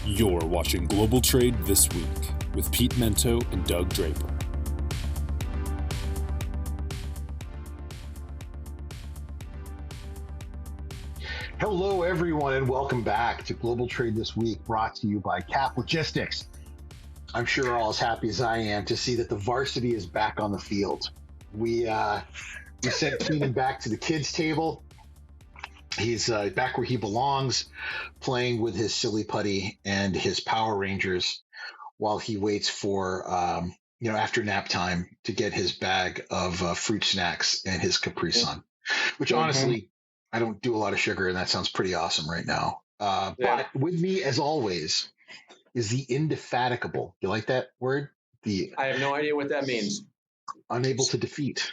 You're watching Global Trade This Week with Pete Mento and Doug Draper. Hello, everyone, and welcome back to Global Trade This Week, brought to you by Cap Logistics. I'm sure you're all as happy as I am to see that the varsity is back on the field. We sent Keenan back to the kids' table. He's back where he belongs, playing with his silly putty and his Power Rangers while he waits for, after nap time to get his bag of fruit snacks and his Capri Sun, which honestly, I don't do a lot of sugar, and that sounds pretty awesome right now. But with me, as always, is the indefatigable. You like that word? I have no idea what that means. Unable to defeat.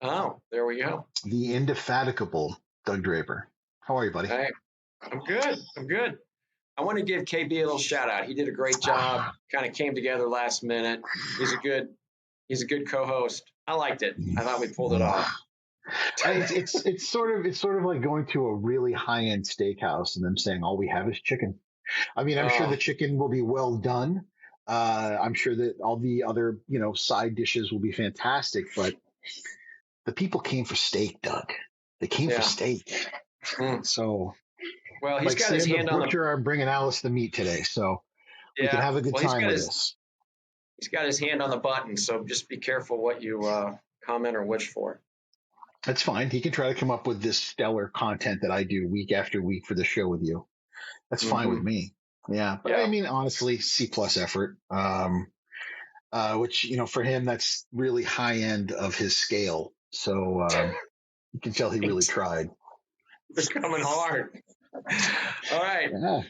Oh, there we go. The indefatigable Doug Draper. How are you, buddy? Hey, I'm good. I want to give KB a little shout out. He did a great job. Kind of came together last minute. He's a good co-host. I liked it. I thought we pulled it off. It's sort of like going to a really high-end steakhouse and them saying all we have is chicken. I mean, I'm sure the chicken will be well done. I'm sure that all the other side dishes will be fantastic, but the people came for steak, Doug. They came for steak. So, well, he's got his hand on the butcher. I'm bringing Alice the meat today, so we can have a good time with this. He's got his hand on the button, so just be careful what you comment or wish for. That's fine. He can try to come up with this stellar content that I do week after week for the show with you. That's fine with me. Yeah. But I mean, honestly, C+ effort, which, for him, that's really high end of his scale. So you can tell he really tried. It's coming hard. All right. Yeah.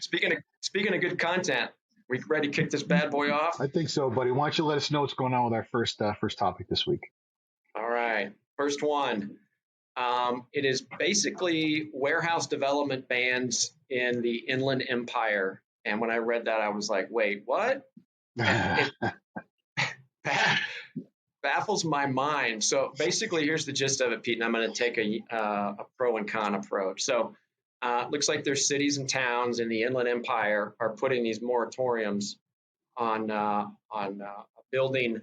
Speaking of good content, we ready to kick this bad boy off? I think so, buddy. Why don't you let us know what's going on with our first topic this week? All right. First one. It is basically warehouse development bans in the Inland Empire. And when I read that, I was like, wait, what? It baffles my mind. So basically, here's the gist of it, Pete, and I'm going to take a pro and con approach. So it looks like there's cities and towns in the Inland Empire are putting these moratoriums on building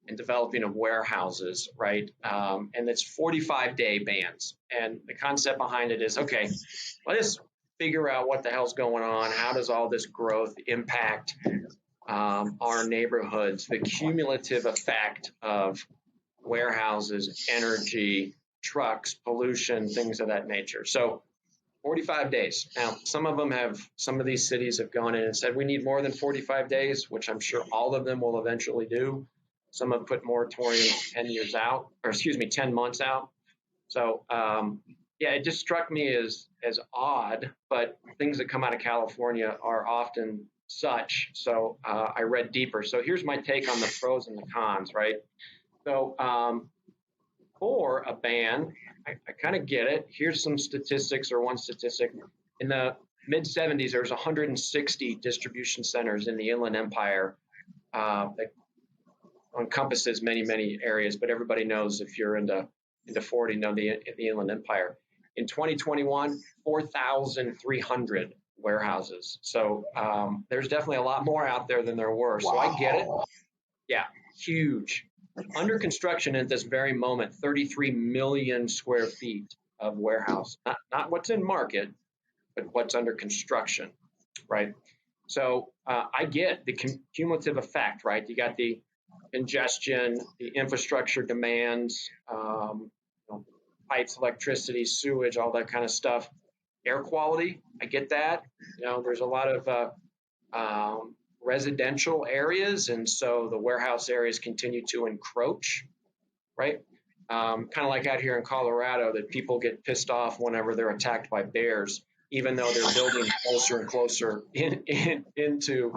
and developing of warehouses, right? And it's 45-day bans. And the concept behind it is, okay, let us figure out what the hell's going on. How does all this growth impact our neighborhoods, the cumulative effect of warehouses, energy, trucks, pollution, things of that nature. So 45 days. Now, some of these cities have gone in and said, we need more than 45 days, which I'm sure all of them will eventually do. Some have put moratoriums 10 months out. So, it just struck me as odd, but things that come out of California are often such. So I read deeper. So here's my take on the pros and the cons, right? So for a ban, I kind of get it. Here's some statistics, or one statistic. In the mid-'70s, there was 160 distribution centers in the Inland Empire that encompasses many, many areas, but everybody knows, if you're into 40, know the Inland Empire. In 2021, 4,300 warehouses. So there's definitely a lot more out there than there were. Wow. So I get it. Yeah, huge. Under construction at this very moment, 33 million square feet of warehouse. Not what's in market, but what's under construction, right? So I get the cumulative effect, right? You got the congestion, the infrastructure demands, pipes, electricity, sewage, all that kind of stuff. Air quality, I get that. There's a lot of residential areas, and so the warehouse areas continue to encroach, right? Kind of like out here in Colorado, that people get pissed off whenever they're attacked by bears, even though they're building closer and closer into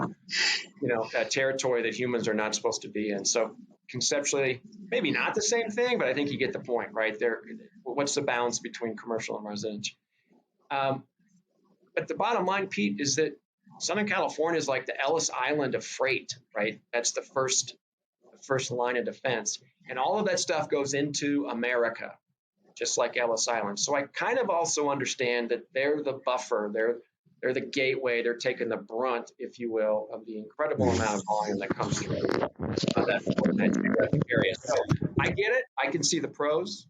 a territory that humans are not supposed to be in. So conceptually, maybe not the same thing, but I think you get the point, right? What's the balance between commercial and residential? But the bottom line, Pete, is that Southern California is like the Ellis Island of freight, right? That's the first line of defense. And all of that stuff goes into America, just like Ellis Island. So I kind of also understand that they're the buffer. They're They're the gateway. They're taking the brunt, if you will, of the incredible amount of volume that comes through that geographic area. So I get it. I can see the pros.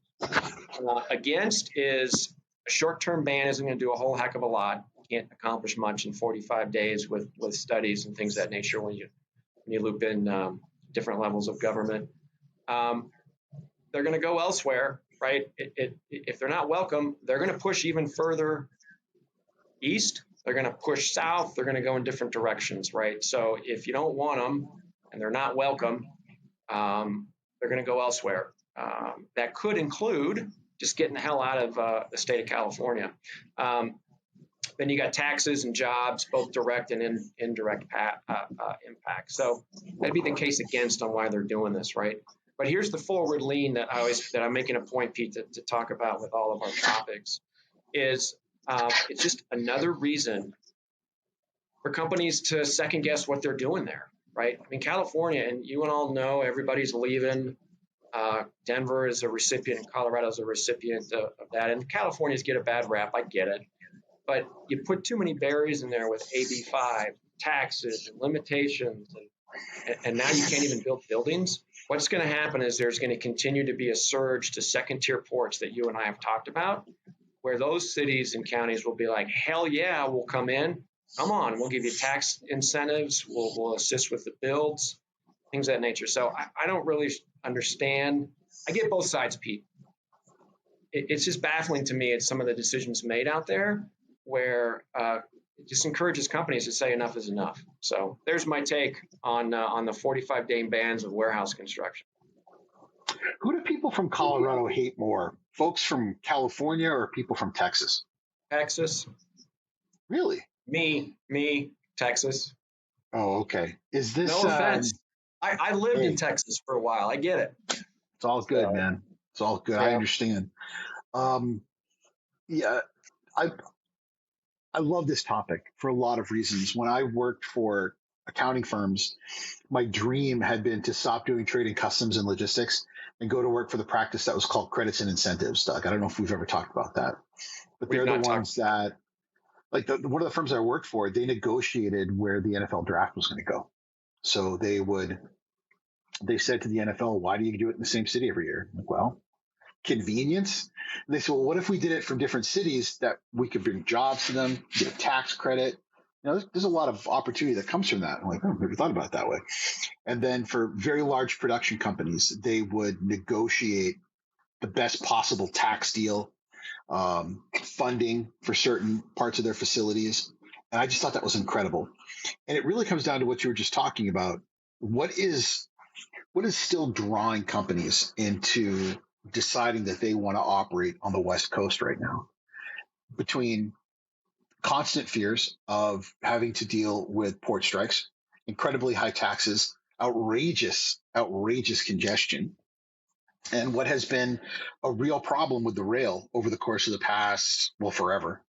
Against is a short-term ban isn't going to do a whole heck of a lot. Can't accomplish much in 45 days with studies and things of that nature when you loop in different levels of government. They're going to go elsewhere, right? If they're not welcome, they're going to push even further east. They're going to push south. They're going to go in different directions, right? So if you don't want them and they're not welcome, they're going to go elsewhere. That could include just getting the hell out of the state of California. Then you got taxes and jobs, both direct and indirect impact. So that'd be the case against on why they're doing this, right? But here's the forward lean that I'm making a point, Pete, to talk about with all of our topics is it's just another reason for companies to second guess what they're doing there, right? I mean, California, and you and all know everybody's leaving. Denver is a recipient, and Colorado is a recipient of that. And Californians get a bad rap. I get it. But you put too many barriers in there with AB5, taxes and limitations, and now you can't even build buildings. What's going to happen is there's going to continue to be a surge to second-tier ports that you and I have talked about, where those cities and counties will be like, hell yeah, we'll come in. Come on, we'll give you tax incentives. We'll assist with the builds, things of that nature. So I don't really understand. I get both sides, Pete. It's just baffling to me. It's some of the decisions made out there where it just encourages companies to say enough is enough. So there's my take on the 45-day bans of warehouse construction. Who do people from Colorado hate more? Folks from California or people from Texas? Texas. Really? Me, Texas. Oh, okay. Is this no offense? I lived in Texas for a while. I get it. It's all good, man. It's all good. I understand. Yeah, I love this topic for a lot of reasons. When I worked for accounting firms, my dream had been to stop doing trading customs and logistics and go to work for the practice that was called credits and incentives. Doug, I don't know if we've ever talked about that, but they're the ones that, like one of the firms I worked for, they negotiated where the NFL draft was going to go. So they said to the NFL, why do you do it in the same city every year? I'm like, well, convenience. And they said, well, what if we did it from different cities that we could bring jobs to them, get a tax credit? You know, there's a lot of opportunity that comes from that. I'm like, oh, never thought about it that way. And then for very large production companies, they would negotiate the best possible tax deal, funding for certain parts of their facilities. And I just thought that was incredible. And it really comes down to what you were just talking about. What is still drawing companies into deciding that they want to operate on the West Coast right now? Between constant fears of having to deal with port strikes, incredibly high taxes, outrageous congestion, and what has been a real problem with the rail over the course of the past, well, forever.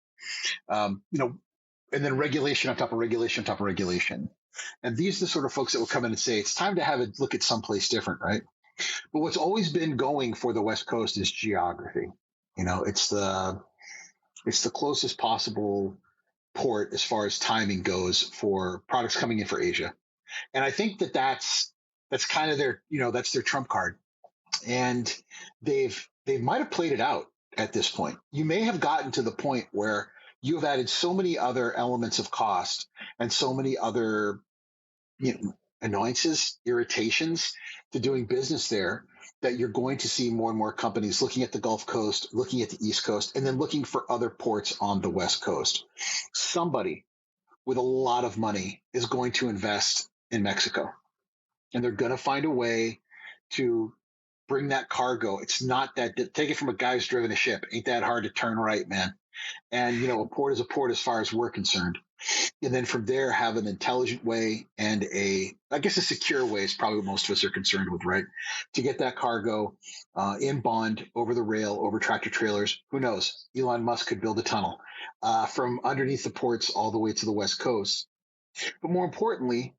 And then regulation on top of regulation on top of regulation. And these are the sort of folks that will come in and say, it's time to have a look at someplace different, right? But what's always been going for the West Coast is geography. You know, it's the closest possible port as far as timing goes for products coming in for Asia. And I think that's kind of their, that's their trump card. And they might have played it out at this point. You may have gotten to the point where you have added so many other elements of cost and so many other annoyances, irritations to doing business there that you're going to see more and more companies looking at the Gulf Coast, looking at the East Coast, and then looking for other ports on the West Coast. Somebody with a lot of money is going to invest in Mexico, and they're going to find a way to bring that cargo. It's not that, take it from a guy who's driven a ship. Ain't that hard to turn right, man. And, a port is a port as far as we're concerned. And then from there, have an intelligent way and a secure way is probably what most of us are concerned with, right? To get that cargo in bond over the rail, over tractor trailers. Who knows? Elon Musk could build a tunnel from underneath the ports all the way to the West Coast. But more importantly,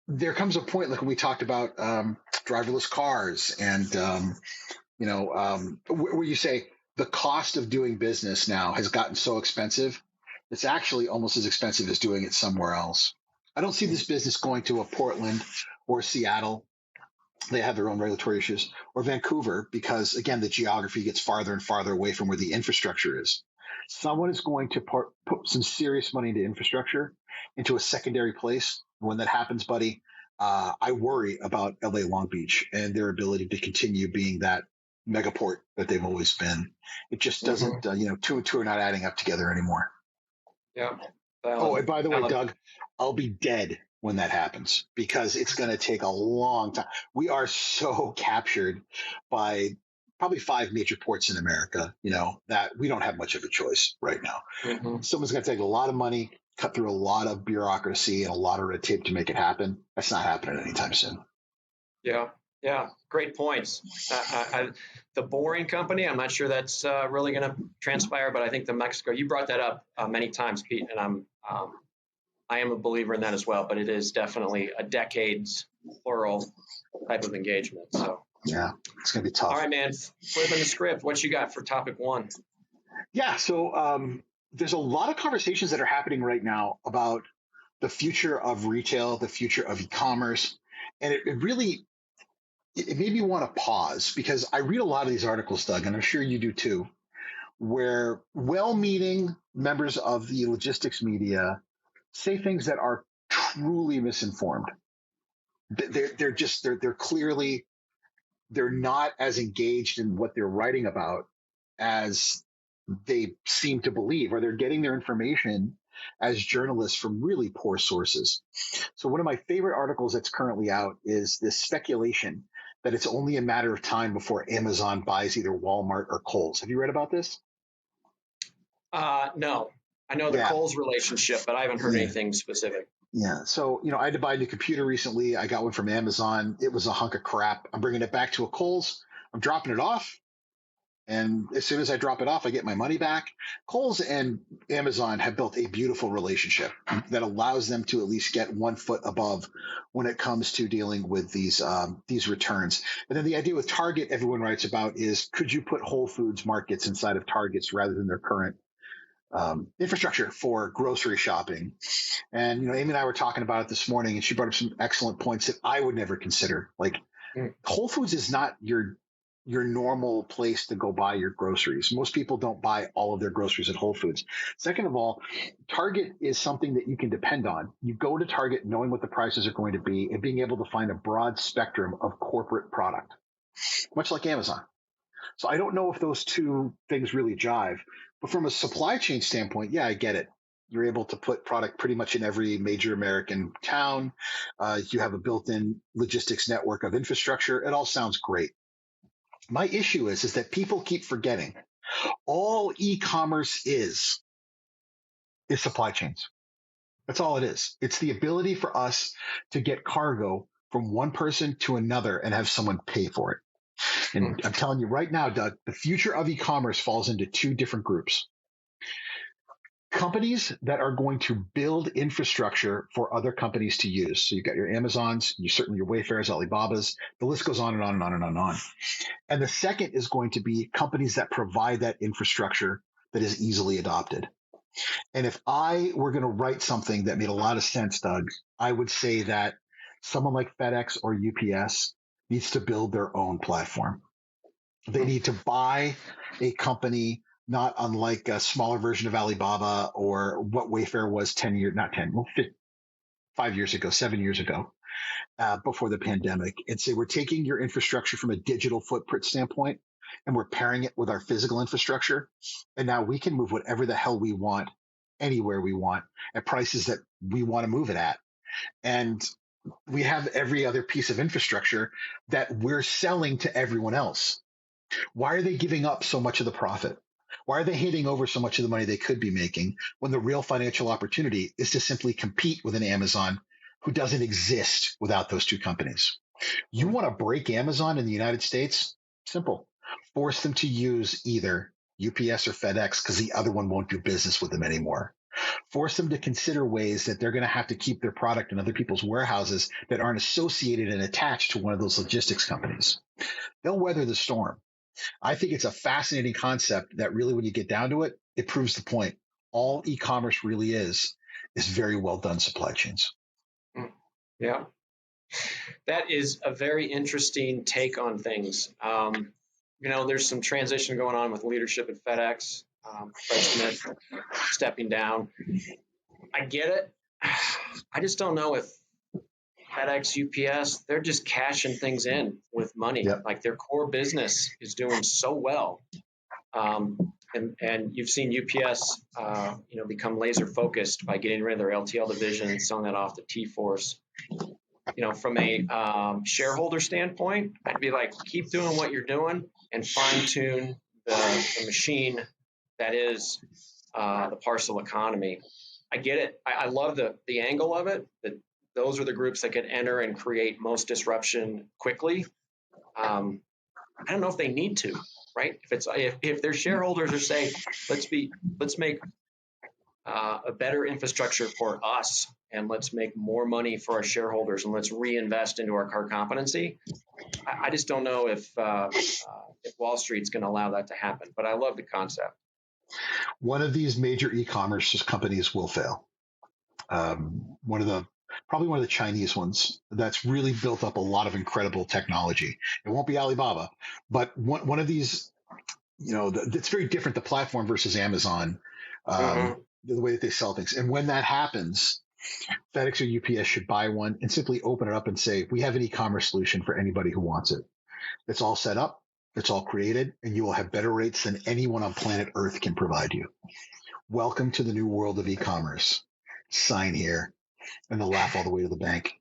there comes a point, like when we talked about driverless cars and, where you say the cost of doing business now has gotten so expensive It's actually almost as expensive as doing it somewhere else. I don't see this business going to a Portland or Seattle. They have their own regulatory issues, or Vancouver, because again, the geography gets farther and farther away from where the infrastructure is. Someone is going to put some serious money into infrastructure, into a secondary place. When that happens, buddy, I worry about LA Long Beach and their ability to continue being that megaport that they've always been. It just doesn't, two and two are not adding up together anymore. Yeah. Oh, and by the way, Doug, I'll be dead when that happens because it's going to take a long time. We are so captured by probably 5 major ports in America, that we don't have much of a choice right now. Mm-hmm. Someone's going to take a lot of money, cut through a lot of bureaucracy and a lot of red tape to make it happen. That's not happening anytime soon. Yeah. Yeah. Great points. The boring company, I'm not sure that's really going to transpire, but I think the Mexico, you brought that up many times, Pete, and I am a believer in that as well, but it is definitely a decades plural type of engagement. So yeah, it's going to be tough. All right, man, flipping the script. What you got for topic 1? Yeah. So there's a lot of conversations that are happening right now about the future of retail, the future of e-commerce. And it really, it made me want to pause because I read a lot of these articles, Doug, and I'm sure you do too, where well-meaning members of the logistics media say things that are truly misinformed. They're clearly, they're not as engaged in what they're writing about as they seem to believe, or they're getting their information as journalists from really poor sources. So one of my favorite articles that's currently out is this speculation that it's only a matter of time before Amazon buys either Walmart or Kohl's. Have you read about this? No. I know the Kohl's relationship, but I haven't heard anything specific. Yeah. So, I had to buy a new computer recently. I got one from Amazon. It was a hunk of crap. I'm bringing it back to a Kohl's. I'm dropping it off. And as soon as I drop it off, I get my money back. Kohl's and Amazon have built a beautiful relationship that allows them to at least get 1 foot above when it comes to dealing with these returns. And then the idea with Target, everyone writes about is, could you put Whole Foods markets inside of Targets rather than their current infrastructure for grocery shopping? And, Amy and I were talking about it this morning, and she brought up some excellent points that I would never consider. Like, Whole Foods is not your normal place to go buy your groceries. Most people don't buy all of their groceries at Whole Foods. Second of all, Target is something that you can depend on. You go to Target knowing what the prices are going to be and being able to find a broad spectrum of corporate product, much like Amazon. So I don't know if those two things really jive. But from a supply chain standpoint, yeah, I get it. You're able to put product pretty much in every major American town. You have a built-in logistics network of infrastructure. It all sounds great. My issue is that people keep forgetting all e-commerce is supply chains. That's all it is. It's the ability for us to get cargo from one person to another and have someone pay for it. And I'm telling you right now, Doug, the future of e-commerce falls into 2 different groups. Companies that are going to build infrastructure for other companies to use. So you've got your Amazons, certainly your Wayfairs, Alibabas, the list goes on and on and on and on and on. And the second is going to be companies that provide that infrastructure that is easily adopted. And if I were going to write something that made a lot of sense, Doug, I would say that someone like FedEx or UPS needs to build their own platform. They need to buy a company not unlike a smaller version of Alibaba or what Wayfair was 7 years ago, before the pandemic, and say, we're taking your infrastructure from a digital footprint standpoint and we're pairing it with our physical infrastructure. And now we can move whatever the hell we want, anywhere we want, at prices that we want to move it at. And we have every other piece of infrastructure that we're selling to everyone else. Why are they giving up so much of the profit? Why are they handing over so much of the money they could be making when the real financial opportunity is to simply compete with an Amazon who doesn't exist without those 2 companies? You want to break Amazon in the United States? Simple. Force them to use either UPS or FedEx because the other one won't do business with them anymore. Force them to consider ways that they're going to have to keep their product in other people's warehouses that aren't associated and attached to one of those logistics companies. They'll weather the storm. I think it's a fascinating concept that really, when you get down to it, it proves the point. all e-commerce really is very well done supply chains. Yeah. That is a very interesting take on things. There's some transition going on with leadership at FedEx. Fred Smith stepping down. I get it. I just don't know if FedEx, UPS, they're just cashing things in with money. Yep. Like their core business is doing so well. And you've seen UPS, become laser focused by getting rid of their LTL division and selling that off to T-Force. From a shareholder standpoint, I'd be like, keep doing what you're doing and fine tune the machine that is the parcel economy. I get it. I love the angle of it, that those are the groups that can enter and create most disruption quickly. I don't know if they need to, right? If their shareholders are saying, let's make a better infrastructure for us, and let's make more money for our shareholders, and let's reinvest into our core competency. I just don't know if Wall Street's going to allow that to happen, but I love the concept. One of these major e-commerce companies will fail. Probably one of the Chinese ones that's really built up a lot of incredible technology. It won't be Alibaba, but one of these, it's very different, the platform versus Amazon, the way that they sell things. And when that happens, FedEx or UPS should buy one and simply open it up and say, we have an e-commerce solution for anybody who wants it. It's all set up, it's all created, and you will have better rates than anyone on planet Earth can provide you. Welcome to the new world of e-commerce. Sign here. And they'll laugh all the way to the bank.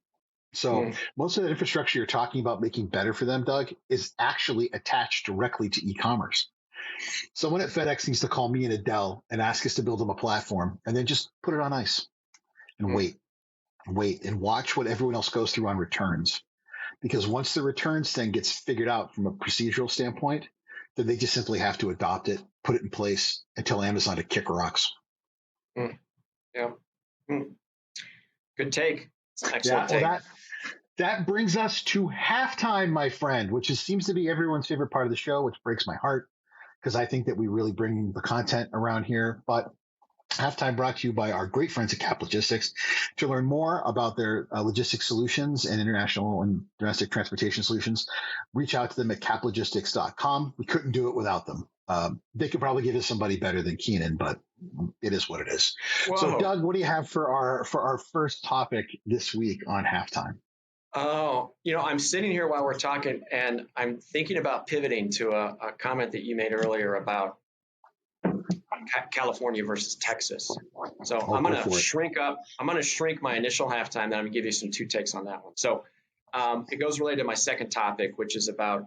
So most of the infrastructure you're talking about making better for them, Doug, is actually attached directly to e-commerce. Someone at FedEx needs to call me and Adele and ask us to build them a platform and then just put it on ice and wait and watch what everyone else goes through on returns. Because once the returns thing gets figured out from a procedural standpoint, then they just simply have to adopt it, put it in place, and tell Amazon to kick rocks. Yeah. Good take. Excellent take. Well, that brings us to halftime, my friend, which seems to be everyone's favorite part of the show, which breaks my heart because I think that we really bring the content around here. But halftime brought to you by our great friends at Cap Logistics. To learn more about their logistics solutions and international and domestic transportation solutions, reach out to them at caplogistics.com. We couldn't do it without them. They could probably give us somebody better than Keenan, but it is what it is. Whoa. So, Doug, what do you have for our first topic this week on halftime? Oh, I'm sitting here while we're talking, and I'm thinking about pivoting to a comment that you made earlier about California versus Texas. So I'm going to shrink up. I'm going to shrink my initial halftime, then I'm going to give you some two takes on that one. So it goes related to my second topic, which is about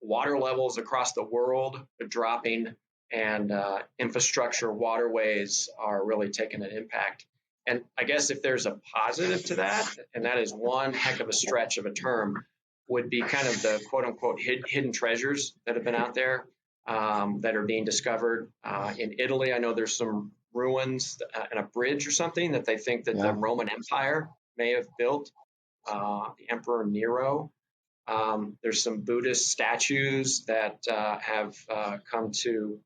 water levels across the world are dropping, and infrastructure waterways are really taking an impact. And I guess if there's a positive to that, and that is one heck of a stretch of a term, would be kind of the quote unquote hidden treasures that have been out there that are being discovered. In Italy, I know there's some ruins and a bridge or something that they think that the Roman Empire may have built, the Emperor Nero. There's some Buddhist statues that have come to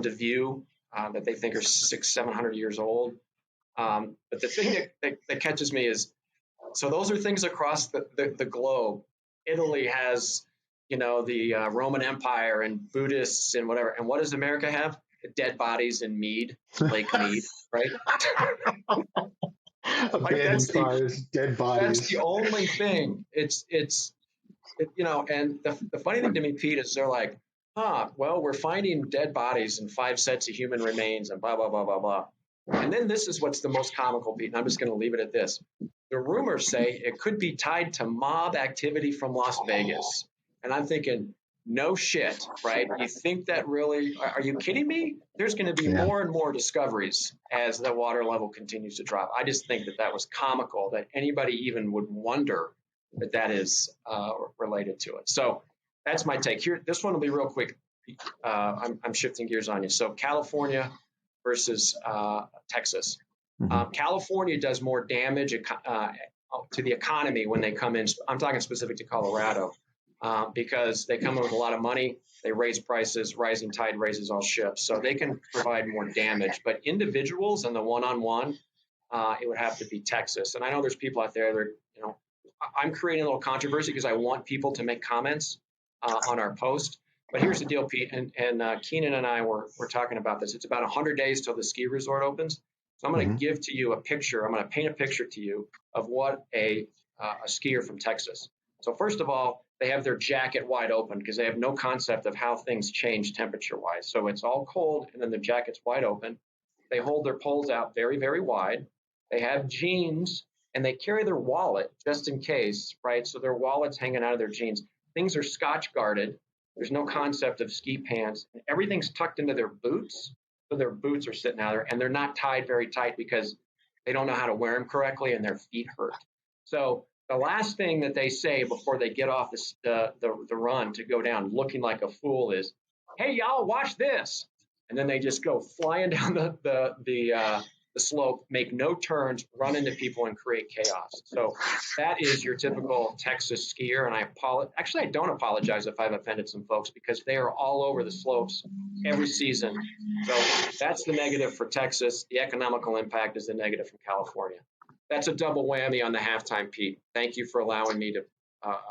view that they think are 600-700 years old. But the thing that catches me is, so those are things across the globe. Italy has, the Roman Empire and Buddhists and whatever. And what does America have? Dead bodies in Mead, Lake Mead, right? Abandoned cars, dead bodies. That's the only thing. It's and the funny thing to me, Pete, is they're like, well, we're finding dead bodies and 5 sets of human remains and blah, blah, blah, blah, blah. And then this is what's the most comical, Pete, and I'm just going to leave it at this. The rumors say it could be tied to mob activity from Las Vegas. And I'm thinking, no shit, right? You think that really, are you kidding me? There's going to be more and more discoveries as the water level continues to drop. I just think that was comical that anybody even would wonder that is related to it. So that's my take here. This one will be real quick. I'm shifting gears on you. So California versus Texas. California does more damage to the economy when they come in. I'm talking specific to Colorado. because they come in with a lot of money. They raise prices. Rising tide raises all ships. So they can provide more damage. But individuals and the one-on-one, it would have to be Texas. And I know there's people out there that, I'm creating a little controversy because I want people to make comments on our post. But here's the deal, Pete, and Keenan and I were talking about this. It's about 100 days till the ski resort opens. So I'm going to give to you a picture. I'm going to paint a picture to you of what a skier from Texas. So first of all, they have their jacket wide open because they have no concept of how things change temperature-wise. So it's all cold, and then the jacket's wide open. They hold their poles out very, very wide. They have jeans, and they carry their wallet just in case, right? So their wallet's hanging out of their jeans. Things are Scotch guarded. There's no concept of ski pants. Everything's tucked into their boots. So their boots are sitting out there, and they're not tied very tight because they don't know how to wear them correctly, and their feet hurt. So the last thing that they say before they get off the run to go down looking like a fool is, "Hey, y'all, watch this." And then they just go flying down the slope, make no turns, run into people, and create chaos. So that is your typical Texas skier. And I don't apologize if I've offended some folks because they are all over the slopes every season. So that's the negative for Texas. The economical impact is the negative from California. That's a double whammy on the halftime, Pete. Thank you for allowing me to.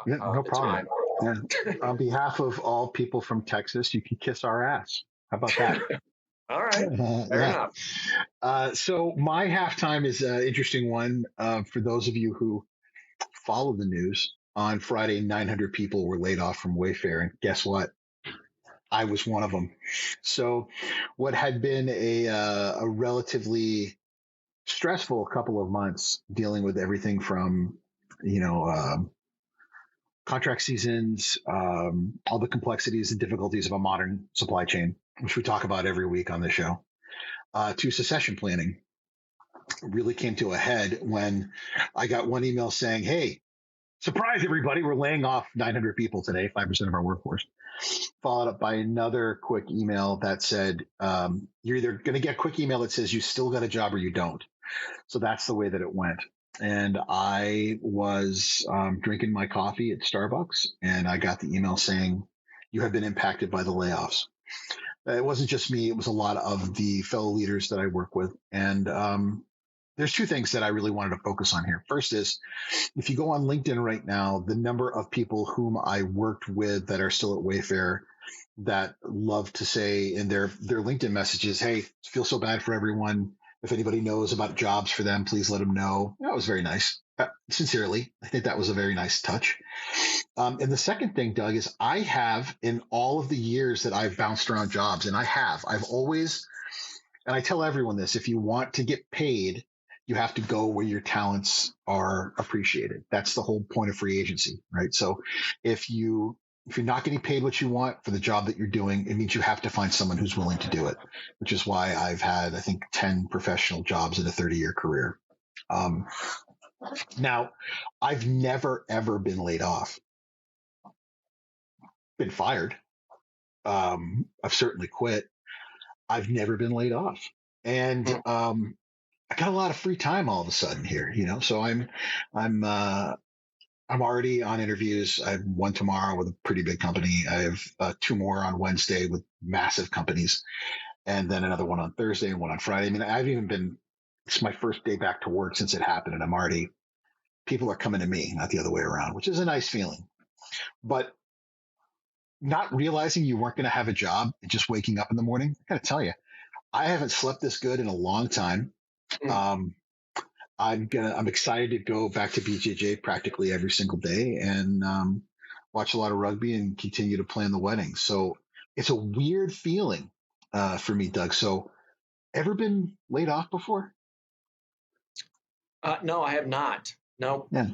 No problem. Yeah. On behalf of all people from Texas, you can kiss our ass. How about that? All right. Fair enough. So my halftime is an interesting one. For those of you who follow the news, on Friday, 900 people were laid off from Wayfair. And guess what? I was one of them. So what had been a relatively stressful couple of months dealing with everything from, contract seasons, all the complexities and difficulties of a modern supply chain, which we talk about every week on the show, to succession planning, really came to a head when I got one email saying, "Hey, surprise everybody, we're laying off 900 people today, 5% of our workforce." Followed up by another quick email that said, you're either going to get a quick email that says you still got a job or you don't. So that's the way that it went. And I was drinking my coffee at Starbucks, and I got the email saying, "You have been impacted by the layoffs." It wasn't just me. It was a lot of the fellow leaders that I work with. And there's two things that I really wanted to focus on here. First is, if you go on LinkedIn right now, the number of people whom I worked with that are still at Wayfair that love to say in their LinkedIn messages, "Hey, feel so bad for everyone. If anybody knows about jobs for them, please let them know." That was very nice. Sincerely, I think that was a very nice touch. And the second thing, Doug, is I have, in all of the years that I've bounced around jobs, and I've always, and I tell everyone this, if you want to get paid, you have to go where your talents are appreciated. That's the whole point of free agency, right? So if you're not getting paid what you want for the job that you're doing, it means you have to find someone who's willing to do it, which is why I've had, I think, 10 professional jobs in a 30-year career. Now, I've never, ever been laid off. Been fired. I've certainly quit. I've never been laid off. And I got a lot of free time all of a sudden here, so I'm already on interviews. I have one tomorrow with a pretty big company. I have 2 more on Wednesday with massive companies, and then another one on Thursday and one on Friday. I mean, it's my first day back to work since it happened, and people are coming to me, not the other way around, which is a nice feeling. But not realizing you weren't going to have a job and just waking up in the morning, I got to tell you, I haven't slept this good in a long time. I'm excited to go back to BJJ practically every single day and watch a lot of rugby and continue to plan the wedding. So it's a weird feeling for me, Doug. So ever been laid off before? No, I have not. No, yeah.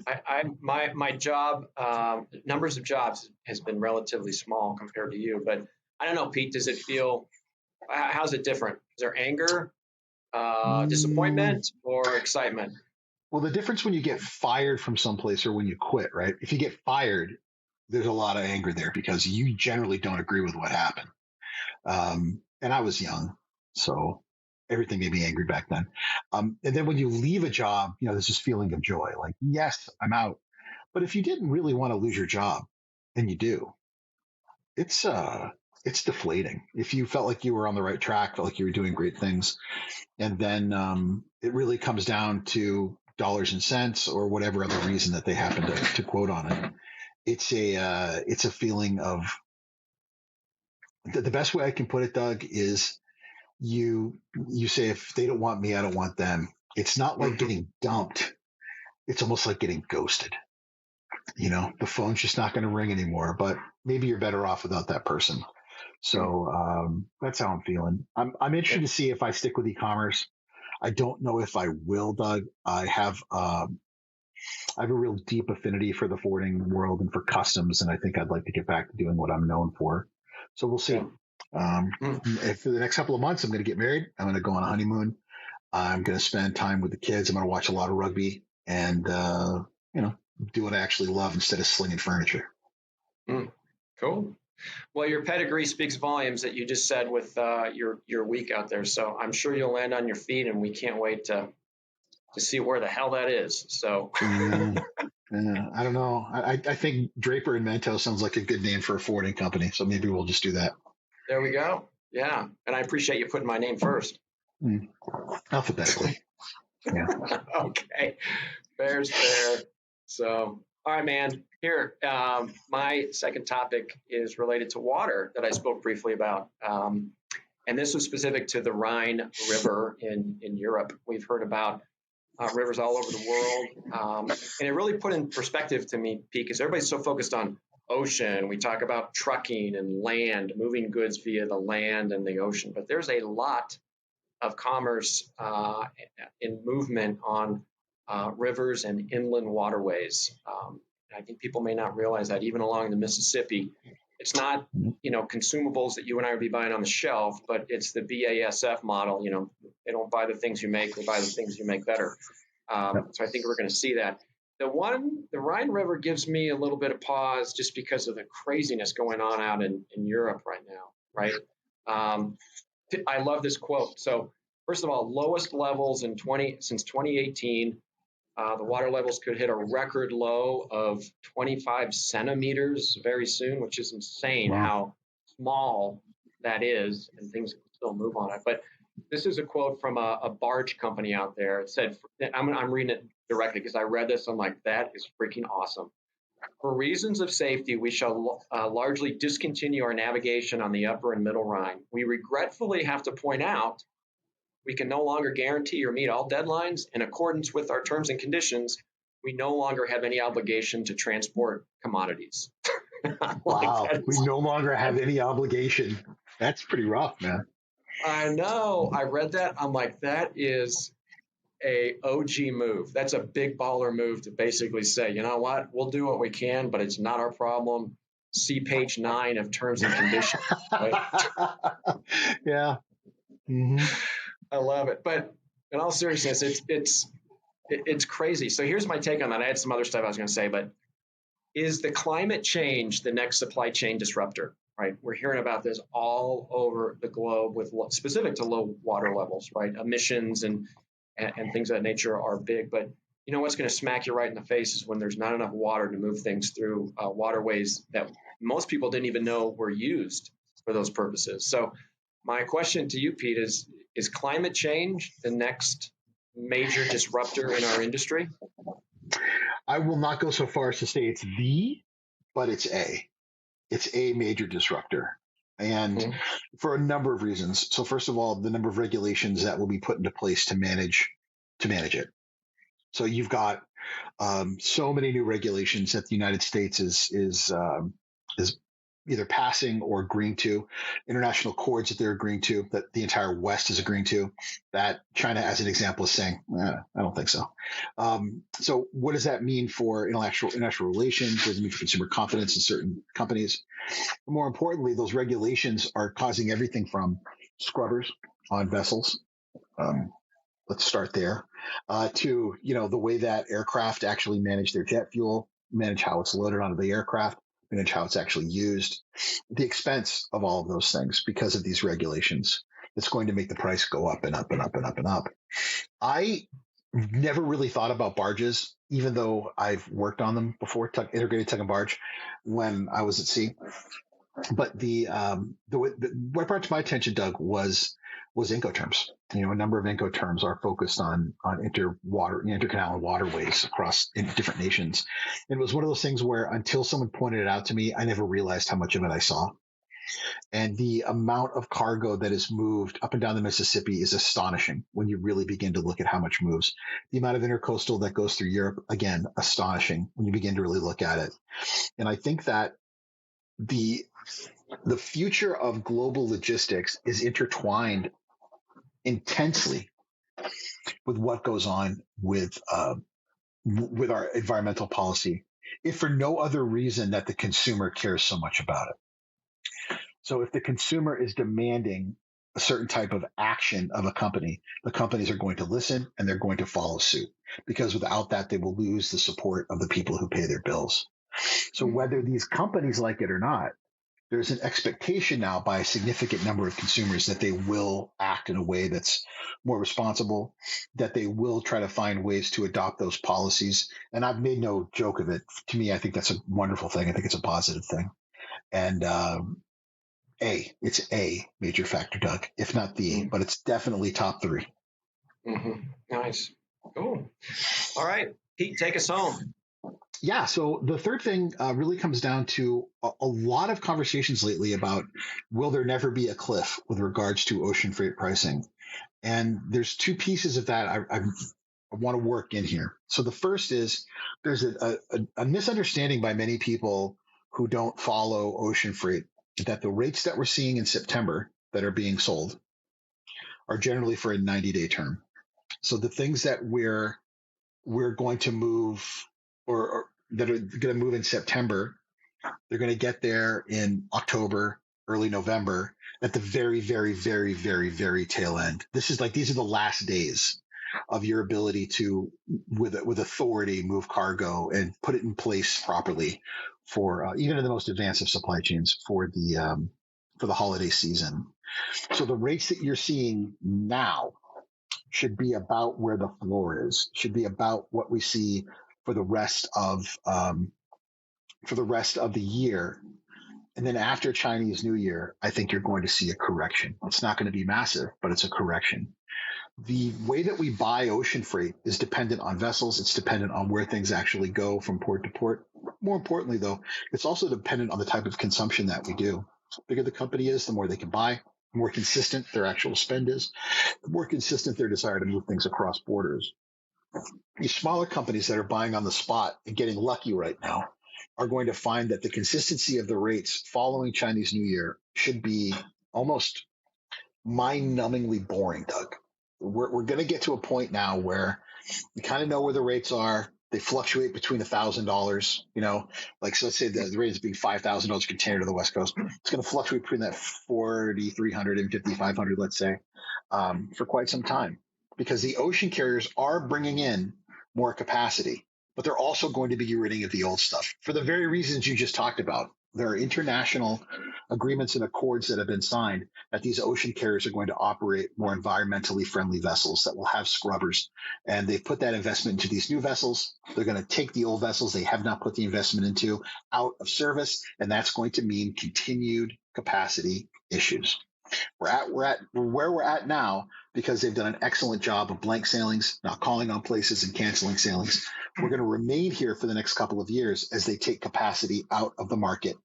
My job, numbers of jobs has been relatively small compared to you, but I don't know, Pete, does it feel, how's it different? Is there anger, disappointment, or excitement? Well, the difference when you get fired from someplace or when you quit, right? If you get fired, there's a lot of anger there because you generally don't agree with what happened. And I was young, so everything made me angry back then. And then when you leave a job, there's this feeling of joy, like, yes, I'm out. But if you didn't really want to lose your job, and you do, it's deflating. If you felt like you were on the right track, felt like you were doing great things, and then it really comes down to dollars and cents or whatever other reason that they happen to quote on it. It's a feeling of the best way I can put it, Doug, is you say, if they don't want me, I don't want them. It's not like getting dumped. It's almost like getting ghosted. The phone's just not going to ring anymore, but maybe you're better off without that person. So that's how I'm feeling. I'm interested to see if I stick with e-commerce. I don't know if I will, Doug. I have a real deep affinity for the forwarding world and for customs, and I think I'd like to get back to doing what I'm known for. So we'll see. If for the next couple of months, I'm going to get married. I'm going to go on a honeymoon. I'm going to spend time with the kids. I'm going to watch a lot of rugby and, do what I actually love instead of slinging furniture. Cool. Well, your pedigree speaks volumes that you just said with your week out there. So I'm sure you'll land on your feet, and we can't wait to see where the hell that is. So I don't know. I think Draper and Mento sounds like a good name for a forwarding company. So maybe we'll just do that. There we go. Yeah. And I appreciate you putting my name first. Alphabetically. Yeah. Okay. Fair's fair. So, all right, man. Here, my second topic is related to water that I spoke briefly about. And this was specific to the Rhine River in Europe. We've heard about rivers all over the world. And it really put in perspective to me, Pete, because everybody's so focused on ocean. We talk about trucking and land, moving goods via the land and the ocean. But there's a lot of commerce in movement on rivers and inland waterways. I think people may not realize that even along the Mississippi, it's not, consumables that you and I would be buying on the shelf, but it's the BASF model. They don't buy the things you make, they buy the things you make better. So I think we're going to see that. The Rhine River gives me a little bit of pause just because of the craziness going on out in Europe right now, right? I love this quote. So first of all, lowest levels since 2018. The water levels could hit a record low of 25 centimeters very soon, which is insane how small that is, and things can still move on it. But this is a quote from a barge company out there. It said, I'm reading it directly because I read this. I'm like, that is freaking awesome. For reasons of safety, we shall largely discontinue our navigation on the upper and middle Rhine. We regretfully have to point out we can no longer guarantee or meet all deadlines. In accordance with our terms and conditions, we no longer have any obligation to transport commodities. Wow. We no longer have any obligation. That's pretty rough, man. I know. I read that. I'm like, that is a OG move. That's a big baller move to basically say, you know what, we'll do what we can, but it's not our problem. See page 9 of terms and conditions. Right? Yeah. Mm-hmm. I love it. But in all seriousness, it's crazy. So here's my take on that. I had some other stuff I was going to say, but is the climate change the next supply chain disruptor? Right? We're hearing about this all over the globe with specific to low water levels, right? Emissions and things of that nature are big. But you know what's going to smack you right in the face is when there's not enough water to move things through waterways that most people didn't even know were used for those purposes. So my question to you, Pete, is climate change the next major disruptor in our industry? I will not go so far as to say it's but it's a major disruptor. And for a number of reasons. So first of all, the number of regulations that will be put into place to manage it. So you've got so many new regulations that the United States is either passing or agreeing to, international accords that they're agreeing to, that the entire West is agreeing to, that China, as an example, is saying, I don't think so. So what does that mean for international relations? What does it mean for consumer confidence in certain companies? But more importantly, those regulations are causing everything from scrubbers on vessels. Let's start there, to, the way that aircraft actually manage their jet fuel, manage how it's loaded onto the aircraft, manage how it's actually used, the expense of all of those things because of these regulations. It's going to make the price go up and up and up and up and up. I never really thought about barges, even though I've worked on them before, integrated tug and barge, when I was at sea. But what brought to my attention, Doug, was Incoterms. A number of Incoterms are focused on intercanal and waterways across in different nations. And it was one of those things where until someone pointed it out to me, I never realized how much of it I saw. And the amount of cargo that is moved up and down the Mississippi is astonishing when you really begin to look at how much moves. The amount of intercoastal that goes through Europe, again, astonishing when you begin to really look at it. And I think that the future of global logistics is intertwined intensely with what goes on with our environmental policy, if for no other reason that the consumer cares so much about it. So if the consumer is demanding a certain type of action of a company, the companies are going to listen and they're going to follow suit, because without that, they will lose the support of the people who pay their bills. So whether these companies like it or not, there's an expectation now by a significant number of consumers that they will act in a way that's more responsible, that they will try to find ways to adopt those policies. And I've made no joke of it. To me, I think that's a wonderful thing. I think it's a positive thing. And it's a major factor, Doug, if not the, but it's definitely top 3. Mm-hmm. Nice. Cool. All right, Pete, take us home. Yeah, so the third thing really comes down to a lot of conversations lately about will there never be a cliff with regards to ocean freight pricing? And there's 2 pieces of that I want to work in here. So the first is there's a misunderstanding by many people who don't follow ocean freight that the rates that we're seeing in September that are being sold are generally for a 90-day term. So the things that we're going to move or that are going to move in September, they're going to get there in October, early November, at the very, very, very, very, very tail end. These are the last days of your ability to, with authority, move cargo and put it in place properly for even in the most advanced of supply chains for the holiday season. So the rates that you're seeing now should be about where the floor is, should be about what we see for the rest of the year. And then after Chinese New Year, I think you're going to see a correction. It's not going to be massive, but it's a correction. The way that we buy ocean freight is dependent on vessels. It's dependent on where things actually go from port to port. More importantly, though, it's also dependent on the type of consumption that we do. The bigger the company is, the more they can buy. The more consistent their actual spend is, the more consistent their desire to move things across borders. These smaller companies that are buying on the spot and getting lucky right now are going to find that the consistency of the rates following Chinese New Year should be almost mind-numbingly boring, Doug. We're going to get to a point now where you kind of know where the rates are. They fluctuate between $1,000, so let's say the rate is being $5,000 container to the West Coast. It's going to fluctuate between that 4,300 and 5,500, let's say, for quite some time, because the ocean carriers are bringing in more capacity, but they're also going to be getting rid of the old stuff for the very reasons you just talked about. There are international agreements and accords that have been signed that these ocean carriers are going to operate more environmentally friendly vessels that will have scrubbers. And they've put that investment into these new vessels. They're going to take the old vessels they have not put the investment into out of service. And that's going to mean continued capacity issues. We're where we're at now because they've done an excellent job of blank sailings, not calling on places and canceling sailings. We're going to remain here for the next couple of years as they take capacity out of the market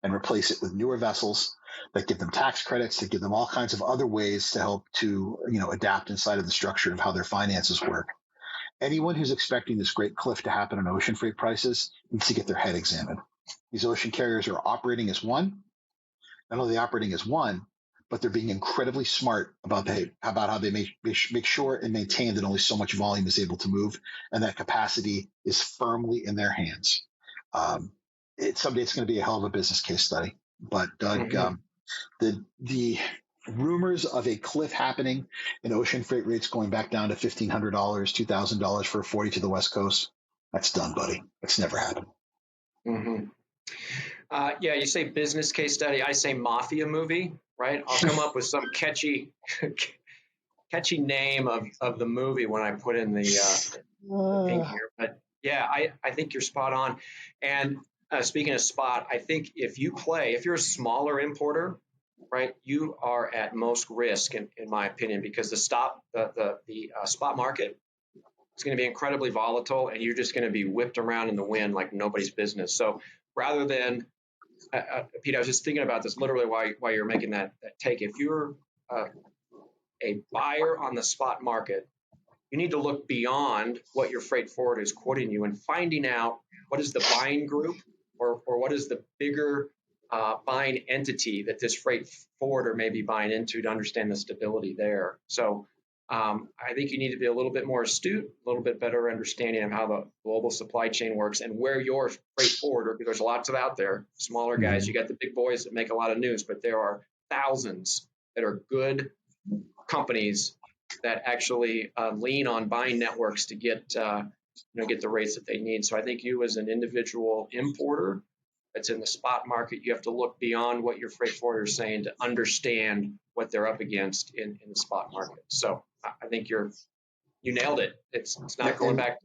and replace it with newer vessels that give them tax credits, that give them all kinds of other ways to help to, adapt inside of the structure of how their finances work. Anyone who's expecting this great cliff to happen on ocean freight prices needs to get their head examined. These ocean carriers are operating as one. Not only operating as one, but they're being incredibly smart about how they make sure and maintain that only so much volume is able to move, and that capacity is firmly in their hands. Someday it's going to be a hell of a business case study. But Doug, the rumors of a cliff happening in ocean freight rates going back down to $1,500, $2,000 for a 40 to the West Coast, that's done, buddy. That's never happened. Mm-hmm. You say business case study. I say mafia movie, right? I'll come up with some catchy catchy name of the movie when I put in the thing here. But yeah, I think you're spot on. And speaking of spot, I think if you're a smaller importer, right, you are at most risk, in my opinion, because the spot market is going to be incredibly volatile, and you're just going to be whipped around in the wind like nobody's business. So rather than Pete, I was just thinking about this literally while you're making that take. If you're a buyer on the spot market, you need to look beyond what your freight forwarder is quoting you and finding out what is the buying group or what is the bigger buying entity that this freight forwarder may be buying into to understand the stability there. So I think you need to be a little bit more astute, a little bit better understanding of how the global supply chain works and where your freight forwarder, because there's lots of out there, smaller guys. You got the big boys that make a lot of news, but there are thousands that are good companies that actually lean on buying networks to get the rates that they need. So I think you as an individual importer that's in the spot market, you have to look beyond what your freight forwarder is saying to understand what they're up against in the spot market. So I think you nailed it. It's not going back.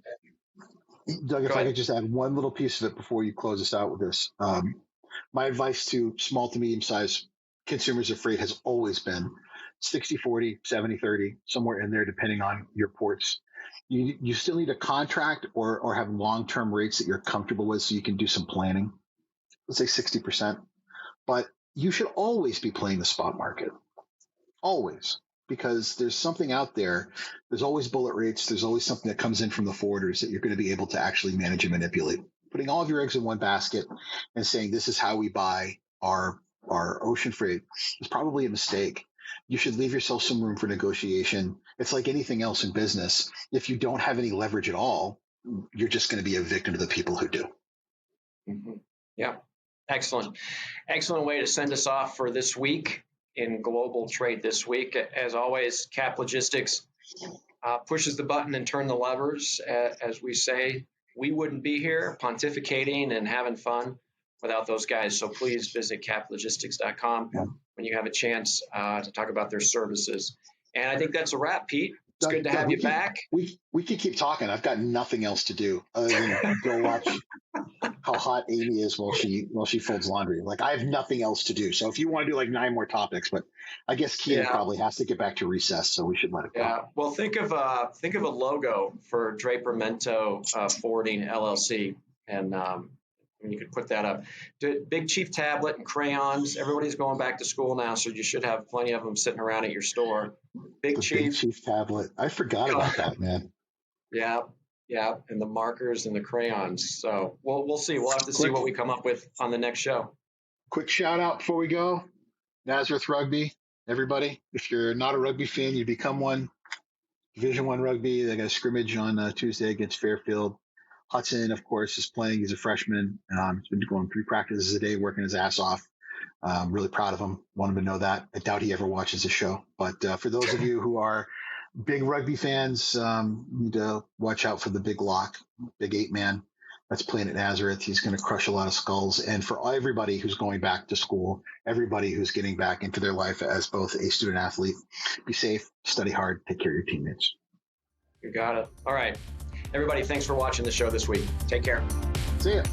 Doug, if I could just add one little piece of it before you close us out with this. My advice to small to medium-sized consumers of freight has always been 60-40, 70-30, somewhere in there, depending on your ports. You still need a contract or have long-term rates that you're comfortable with so you can do some planning. Let's say 60%. But you should always be playing the spot market. Always. Because there's something out there. There's always bullet rates. There's always something that comes in from the forwarders that you're going to be able to actually manage and manipulate. Putting all of your eggs in one basket and saying this is how we buy our ocean freight is probably a mistake. You should leave yourself some room for negotiation. It's like anything else in business. If you don't have any leverage at all, you're just going to be a victim to the people who do. Mm-hmm. Yeah. Excellent. Excellent way to send us off for this week in Global Trade This Week. As always, Cap Logistics pushes the button and turn the levers, as we say. We wouldn't be here pontificating and having fun without those guys. So please visit caplogistics.com when you have a chance to talk about their services. And I think that's a wrap, Pete. It's good to have you back. We could keep talking. I've got nothing else to do other than go watch how hot Amy is while she folds laundry. Like, I have nothing else to do. So if you want to do like 9 more topics, but I guess Keaton probably has to get back to recess, so we should let it go. Yeah. Well, think of a logo for Draper Mento Forwarding LLC, and you could put that up. Big Chief tablet and crayons. Everybody's going back to school now, so you should have plenty of them sitting around at your store. Big Chief tablet. I forgot about that, man. Yeah, and the markers and the crayons. So we'll see. We'll have to see what we come up with on the next show. Quick shout out before we go. Nazareth Rugby, everybody. If you're not a rugby fan, you become one. Division I rugby. They got a scrimmage on Tuesday against Fairfield. Hudson, of course, is playing. He's a freshman. He's been going 3 practices a day, working his ass off. Really proud of him. Want him to know that. I doubt he ever watches the show. But for those of you who are big rugby fans, need to watch out for the big lock, big 8-man that's playing at Nazareth. He's going to crush a lot of skulls. And for everybody who's going back to school, everybody who's getting back into their life as both a student athlete, be safe, study hard, take care of your teammates. You got it. All right. Everybody, thanks for watching the show this week. Take care. See ya.